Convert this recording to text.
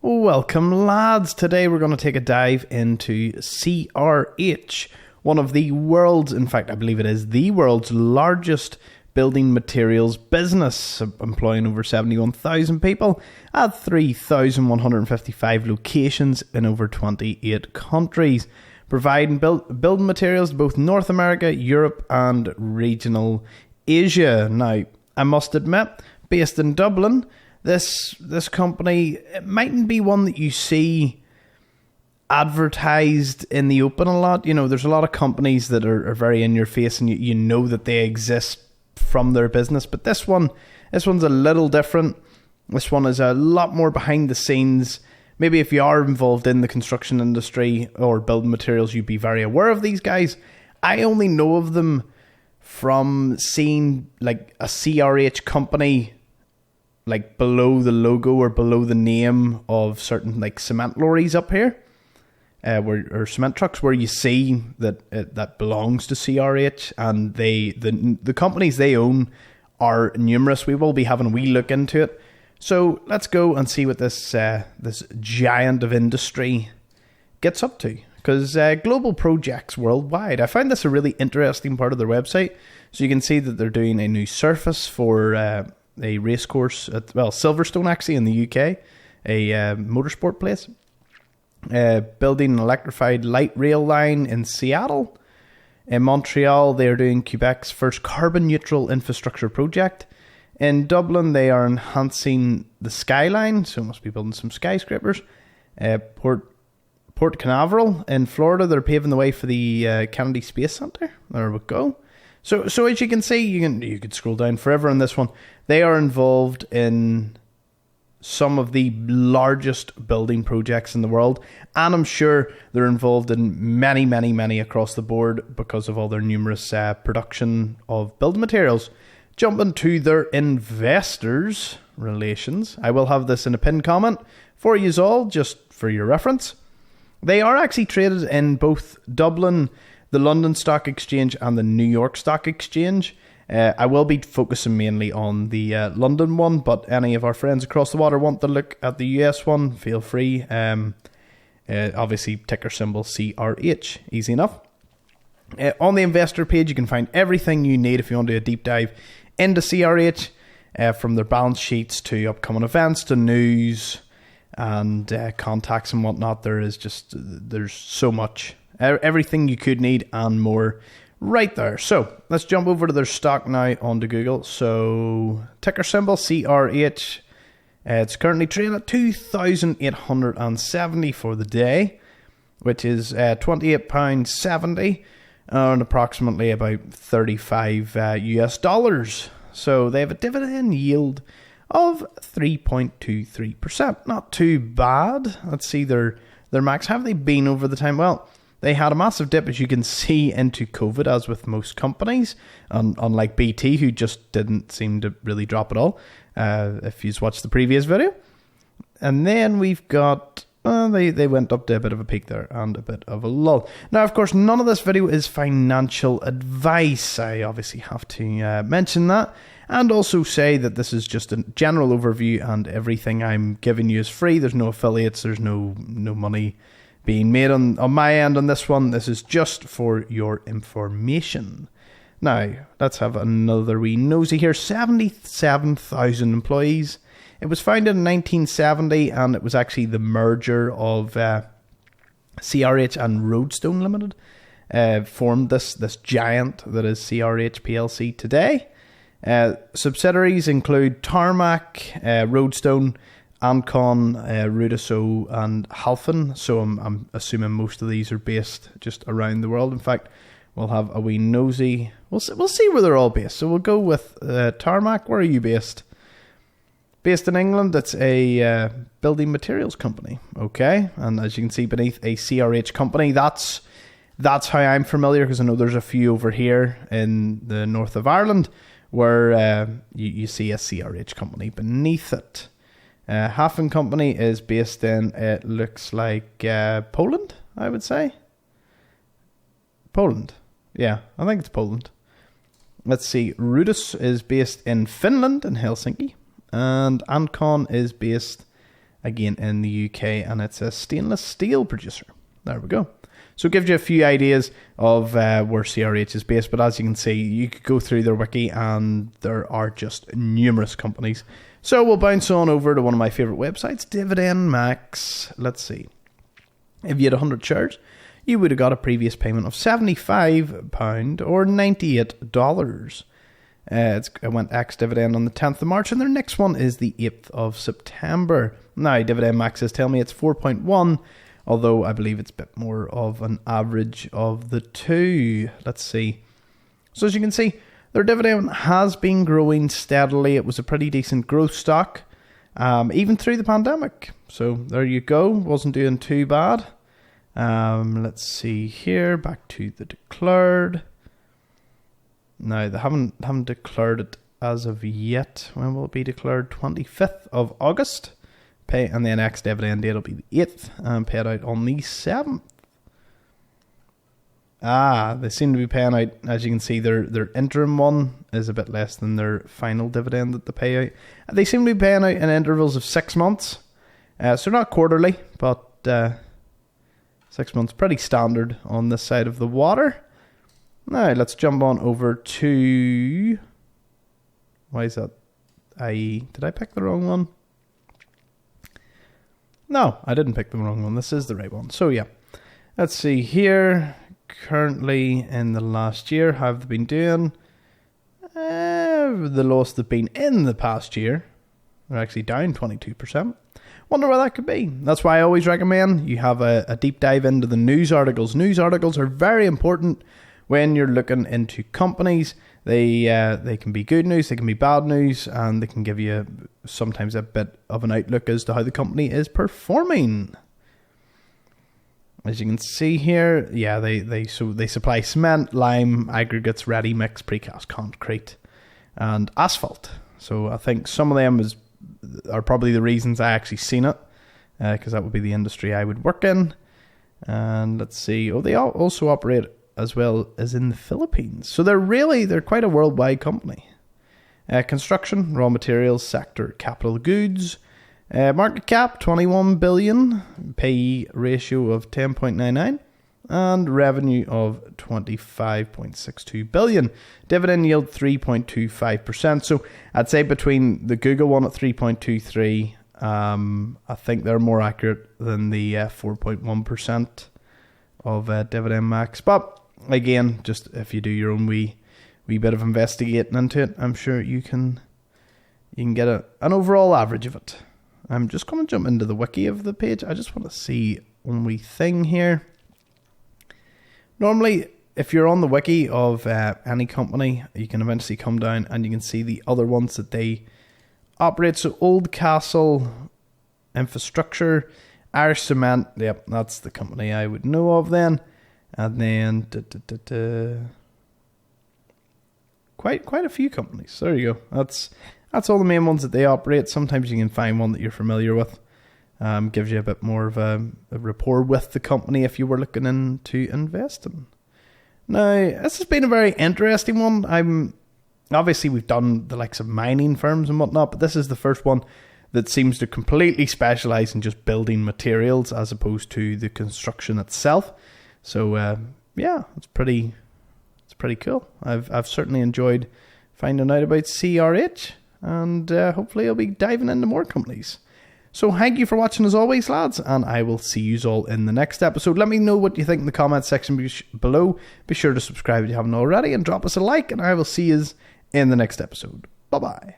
Welcome, lads. Today we're going to take a dive into CRH, one of the world's, in fact, I believe it is the world's largest building materials business, employing over 71,000 people at 3,155 locations in over 28 countries, providing building materials to both North America, Europe, and regional Asia. Now, I must admit, based in Dublin, This company, it mightn't be one that you see advertised in the open a lot. You know, there's a lot of companies that are very in your face and you know that they exist from their business. But this one's a little different. This one is a lot more behind the scenes. Maybe if you are involved in the construction industry or building materials, you'd be very aware of these guys. I only know of them from seeing like a CRH company like below the logo or below the name of certain like cement lorries up here, or cement trucks, where you see that that belongs to CRH, and the companies they own are numerous. We will be having a wee look into it. So let's go and see what this giant of industry gets up to. Because global projects worldwide. I find this a really interesting part of their website. So you can see that they're doing a new surface for a racecourse at, Silverstone actually in the UK, a motorsport place. Building an electrified light rail line in Seattle. In Montreal, they are doing Quebec's first carbon neutral infrastructure project. In Dublin, they are enhancing the skyline, so must be building some skyscrapers. Port Canaveral in Florida, they're paving the way for the Kennedy Space Center. There we go. So as you can see, you could scroll down forever on this one. They are involved in some of the largest building projects in the world, and I'm sure they're involved in many, many, many across the board because of all their numerous production of building materials. Jumping to their investors relations, I will have this in a pinned comment for you all, just for your reference. They are actually traded in both Dublin, the London Stock Exchange, and the New York Stock Exchange. I will be focusing mainly on the London one, but any of our friends across the water want to look at the US one, feel free. Obviously, ticker symbol CRH, easy enough. On the investor page, you can find everything you need if you want to do a deep dive into CRH, from their balance sheets to upcoming events to news and contacts and whatnot. There's so much. Everything you could need and more right there. So let's jump over to their stock now onto Google. So ticker symbol CRH. It's currently trading at 2,870 for the day, which is £28.70 and approximately about $35 US dollars. So they have a dividend yield of 3.23%. Not too bad. Let's see their max. Have they been over the time? Well, they had a massive dip, as you can see, into COVID, as with most companies, unlike BT, who just didn't seem to really drop at all, if you've watched the previous video. And then we've got, they went up to a bit of a peak there and a bit of a lull. Now, of course, none of this video is financial advice. I obviously have to mention that. And also say that this is just a general overview, and everything I'm giving you is free. There's no affiliates, there's no money being made on my end on this one. This is just for your information. Now, let's have another wee nosy here. 77,000 employees. It was founded in 1970, and it was actually the merger of CRH and Roadstone Limited formed this giant that is CRH PLC today. Subsidiaries include Tarmac, Roadstone, Ancon, Rudiso, and Halfin. So I'm assuming most of these are based just around the world. In fact, we'll have a wee nosy. We'll see where they're all based. So we'll go with Tarmac. Where are you based? Based in England. It's a building materials company. Okay, and as you can see beneath, a CRH company. That's how I'm familiar, because I know there's a few over here in the north of Ireland where you see a CRH company beneath it. Hafen Company is based in, it looks like Poland, I would say. Poland. Yeah, I think it's Poland. Let's see. Rudis is based in Finland, in Helsinki. And Ancon is based again in the UK, and it's a stainless steel producer. There we go. So it gives you a few ideas of where CRH is based, but as you can see, you could go through their wiki and there are just numerous companies. So we'll bounce on over to one of my favourite websites, Dividend Max. Let's see. If you had 100 shares, you would have got a previous payment of £75 or $98. It went ex-dividend on the 10th of March, and their next one is the 8th of September. Now, Dividend Max is telling me it's 4.1, although I believe it's a bit more of an average of the two. Let's see. So as you can see, their dividend has been growing steadily. It was a pretty decent growth stock, even through the pandemic. So there you go. Wasn't doing too bad. Let's see here. Back to the declared. Now, they haven't declared it as of yet. When will it be declared? 25th of August. And the next dividend date will be the 8th and paid out on the 7th. They seem to be paying out, as you can see, their interim one is a bit less than their final dividend that they pay out. They seem to be paying out in intervals of 6 months. So not quarterly, but 6 months, pretty standard on this side of the water. Now, let's jump on over to... Why is that? Did I pick the wrong one? No, I didn't pick the wrong one. This is the right one. So, yeah. Let's see here. Currently, in the last year, how have they been doing? The lowest they've been in the past year. They're actually down 22%. Wonder why that could be. That's why I always recommend you have a deep dive into the news articles. News articles are very important when you're looking into companies. They can be good news, they can be bad news, and they can give you sometimes a bit of an outlook as to how the company is performing. As you can see here, yeah, they supply cement, lime, aggregates, ready mix, precast concrete, and asphalt. So I think some of them are probably the reasons I actually seen it, because that would be the industry I would work in. And let's see, they also operate as well as in the Philippines. So they're quite a worldwide company. Construction, raw materials sector, capital goods, market cap 21 billion, PE ratio of 10.99, and revenue of 25.62 billion. Dividend yield 3.25%. So I'd say between the Google one at 3.23, I think they're more accurate than the 4.1% of Dividend Max. But again, just if you do your own wee bit of investigating into it, I'm sure you can get an overall average of it. I'm just going to jump into the wiki of the page. I just want to see one wee thing here. Normally, if you're on the wiki of any company, you can eventually come down and you can see the other ones that they operate. So Oldcastle Infrastructure, Irish Cement, yep, that's the company I would know of then. And then quite a few companies. There you go. That's all the main ones that they operate. Sometimes you can find one that you're familiar with. Gives you a bit more of a rapport with the company if you were looking into investing. Now, this has been a very interesting one. Obviously we've done the likes of mining firms and whatnot, but this is the first one that seems to completely specialize in just building materials as opposed to the construction itself. So yeah, it's pretty cool. I've certainly enjoyed finding out about CRH, and hopefully I'll be diving into more companies. So thank you for watching as always, lads, and I will see you all in the next episode. Let me know what you think in the comments section below. Be sure to subscribe if you haven't already, and drop us a like, and I will see you in the next episode. Bye bye.